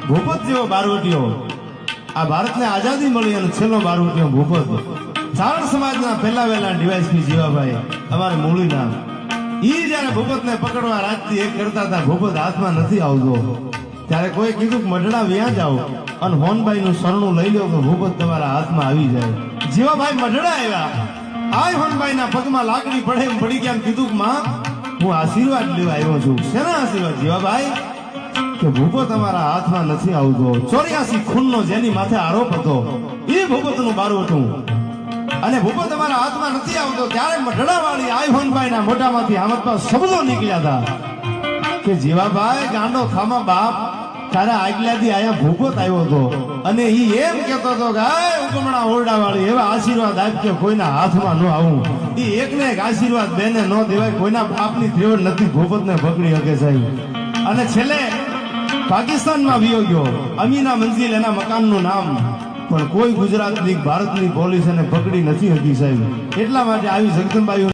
ભૂપત જેવો બારવટીયો આ ભારતને આઝાદી મળી અને છેલ્લો બારવટીયો ભૂપત ચારણ સમાજના પહેલા વહેલા ડીવાયસપી જીવાભાઈ અમારે મૂળીના ઈ જયારે ભૂપતને પકડવા રાજથી એક કરતા હતા ભૂપત હાથમાં નથી આવતો ત્યારે કોઈ કીધું કે મઢડા વ્યાં જાઓ અને હોનભાઈ નું શરણું લઈ લો તો ભૂપત તમારા હાથમાં આવી જાય જીવાભાઈ મઢડા આવ્યા આ હોનભાઈ ના પગમાં લાકડી પડે એમ પડી ગયા કીધું કે માં હું આશીર્વાદ લેવા આવ્યો છું શેના આશીર્વાદ જીવાભાઈ કે ભૂપત અમારા હાથમાં નથી આવતો 84 ખૂનનો જેની માથે આરોપ હતો એ ભૂપતનું બારવટું અને ભૂપત તમારા હાથમાં નથી આવતો ત્યારે મઢડાવાળી આઈહોનભાઈ ના મોઢામાંથી આમતમાં શબ્દો નીકળ્યા હતા કે જીવાભાઈ ગાંડો ખામા બાપ તારા આગલાથી આયા ભૂપત આવ્યો હતો અને ઈ એમ કહેતો હતો કે આ ઉગમણા ઓરડાવાળી એવા આશીર્વાદ આપ કે કોઈના હાથમાં ન આવું ઈ એકને એક આશીર્વાદ બેને ન દેવાય કોઈના બાપની ત્રેવડ નથી ભૂપતને પકડી શકે સાહેબ અને છેલ્લે પાકિસ્તાનમાં વિયો ગયો અમીના મંઝિલ એના મકાનનું નામ પણ કોઈ ગુજરાતની ભારતની પોલીસ એને પકડી નથી હતી સાહેબ એટલા માટે આવી જગદંબાઈ